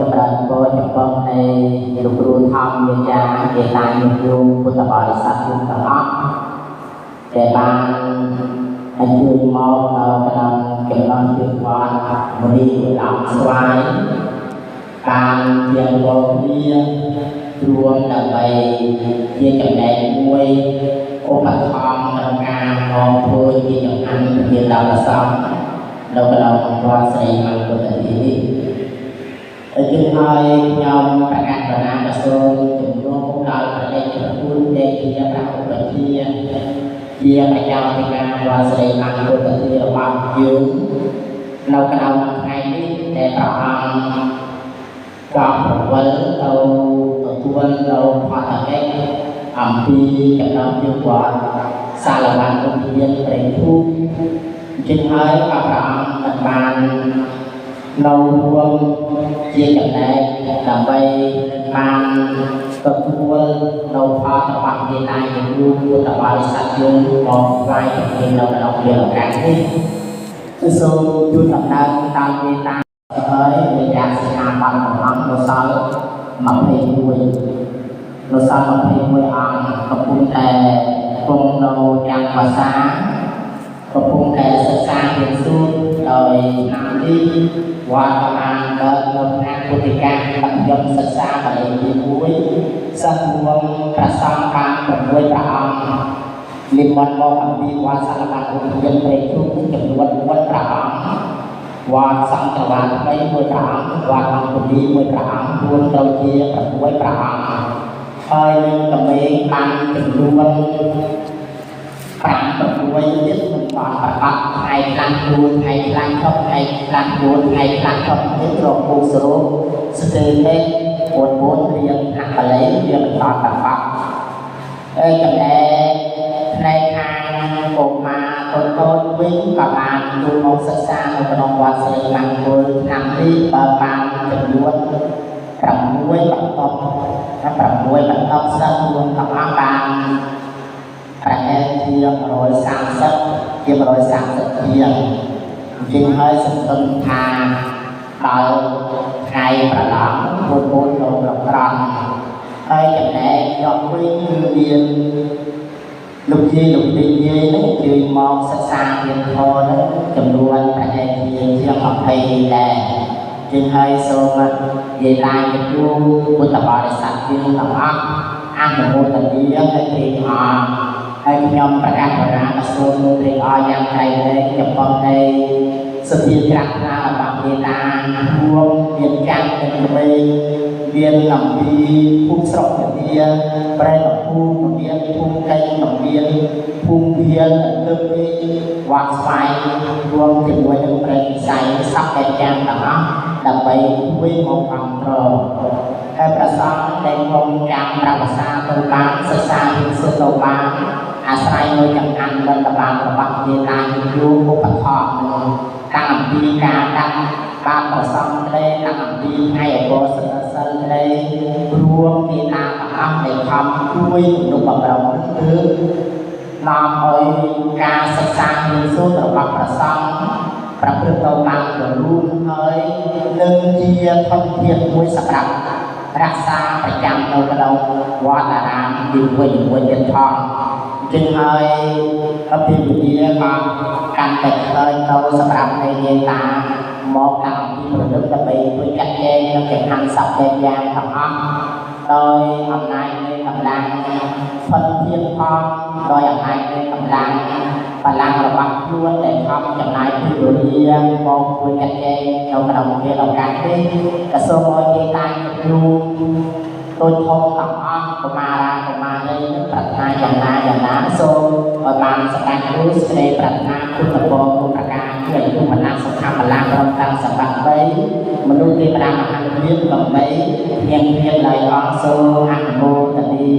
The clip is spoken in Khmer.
ចម្រើនពរចំពោះនៃលោកគ្រូធម្មវិជ្ជាជាតាញញោមពុទ្ធបរិស័ទទាំងអស់ដែលបានអញ្ជើញមកនៅក្នុងចំណងជើងវត្តមនីអង្គស្វាយបានជាលោកគ្នារួមដើម្បីជាចំណែកមួយឧបត្ថម្ភក្នុងការមកធ្វើជាចង្ហាន់ជាដល់សពនៅក្នុងវត្តស្រីមង្គលទីនេះជាហើយខ្ញុំប្រកាសបណាប្រសូនជំនុំដល់ប្រទេសប្រពន្ធដែលជាព្រះឧបជាជាប្រចាំទីការវត្តស្រីមង្គលទីរបស់យើងនៅក្នុងថ្ងៃនេះដែលព្រះអង្គក៏ប្រវល់ទៅទទួលនៅផតកិច្ចអំពីចំណងជើងវត្តសាលវ័នឧទ្យានព្រៃធូបជាហើយក៏ព្រះអង្គបាននៅរួមជាចំណែកដើម្បីបានទទួលនៅផលរបស់គេតែជាគ្រូពុទ្ធបរិស័ទយើងមកស្វែងរកនៅក្នុងពេលឱកាសនេះសូមជួនដំណើរតាមគេតាហើយវិញ្ញាណសិក្ខាបទของអង្គនៅសល់21នៅសល់21អង្គកំពុងតែគង់នៅយ៉ាងភាសាកំពុងតែសិក្សារៀនសូត្រដោយឆ្នាំនេះវត្តបានកើតនៅឆ្នាំពុទ្ធិកាបញ្ញត្តិសិក្សាបាលីទី1សិស្សរួមប្រសងបាន6ព្រះអង្គនិមន្តមកអំពីវត្តសាលវ័នឧទ្យានព្រៃធូបចំនួន4ព្រះអង្គវត្តសង្ឃវត្ត3 1ព្រះអង្គវត្តអង្គពី1ព្រះអង្គរួមត្រូវជា6ព្រះអង្គហើយនឹងកម្លេងបានចំនួន5 6ទៀតមិនបានប្រកាសថ្ងៃខ្លះខ្លួនថ្ងៃខ្លះឈប់ថ្ងៃខ្លះខ្លួនថ្ងៃខ្លះឈប់ទៀតរកពូសរោស្ទើរទេ4រៀងអកលេវាមិនបានប្រកាសហើយចំណែកផ្នែកខាងកុមារតូចៗវិញក៏បានចូលមកសិក្សានៅក្នុងវត្តស្រីមង្គលឆ្នាំនេះបើបានចំនួន6បន្តសិស្សរួមទាំងអស់បានប្រហែលជា130ជា130ជាជាងហើយសង្ឃឹមថាដល់ថ្ងៃប្រឡងពលលោកប្រក្រន់ហើយចំណែកយកវិញគឺមានលោកយាយនេះជួយមកសិក្សារៀនធម៌នោះចំនួនប្រហែលជា20ដែរជាងហើយសូមនិយាយឡាយជូនពុទ្ធបរិស័ទយើងទាំងអស់អនុមោទនាហើយត្រេកអរហើយខ្ញុំប្រកាសបរាប្រសូនត្រេកអរយ៉ាងក្រៃលែងចំពោះនៃសភាក្រាស់ណារបស់មេតារួមមានចាត់ទាំង3មានអំពីភូមិស្រុកវិទ្យាប្រែកភូមិមានភូមិកេញមានភូមិវាលទឹកវត្តស្វាយរួមជាមួយនឹងប្រេងស័យសពតែចាំទាំងអស់ដើម្បីជួយមកគ្រប់គ្រងហើយប្រសងដែលខ្ញុំចាំប្រវត្តិសាស្ត្រទៅបានសិក្សារៀនសូត្រទៅបានអាស្រ័យនៅចំណានបន្តបានរបស់ជាតាយូរឧបត្ថម្ភនឹងតាំងអំពីការដាក់បានប្រសងក្តីតាំងអំពីថ្ងៃអបអរសាទរសិលក្តីរួមជាតាទាំងអស់ដែលខំជួយមនុស្សបម្រុងគឺនាំឲ្យការសិក្សារៀនសូត្ររបស់ប្រសងប្រព្រឹត្តទៅបានរលូនហើយនឹងជាធនធានមួយសម្រាប់រក្សាប្រចាំនៅក្នុងវត្តអារាមជាមួយទៀតផងជាងហើយអភិវិទ្យាក៏កាន់តែឃើញទៅសម្រាប់នៃយាយតាមកតាំងពីប្រឌិតដើម្បីជួយចាត់ចែងនិងចង្ហាន់សពទាំងយ៉ាងទាំងអស់ដោយអំណាចនៃកម្លាំងធនធានផងដោយអំណាចនៃកម្លាំងបលាំងរបស់ខ្លួនដែលខំចំណាយពេលវេលាមកជួយចាត់ចែងនៅក្នុងពេលឱកាសនេះក៏សូមឲ្យយាយតាគ្រូតូចធំទាំងអស់កុមារាកុមារីប្រាថ្នាយ៉ាងណាសូមឲ្យបានសម្រេចរួចសេចក្តីប្រាថ្នាគុណពរគុណប្រការជាអាយុវណ្ណៈសុខៈបលាព្រមទាំងសម្បត្តិ3មនុស្សទេវតាមហាវិទ្យាដើម្បីញ៉ាំភាពដោយអង្គសូមអនុមោទនា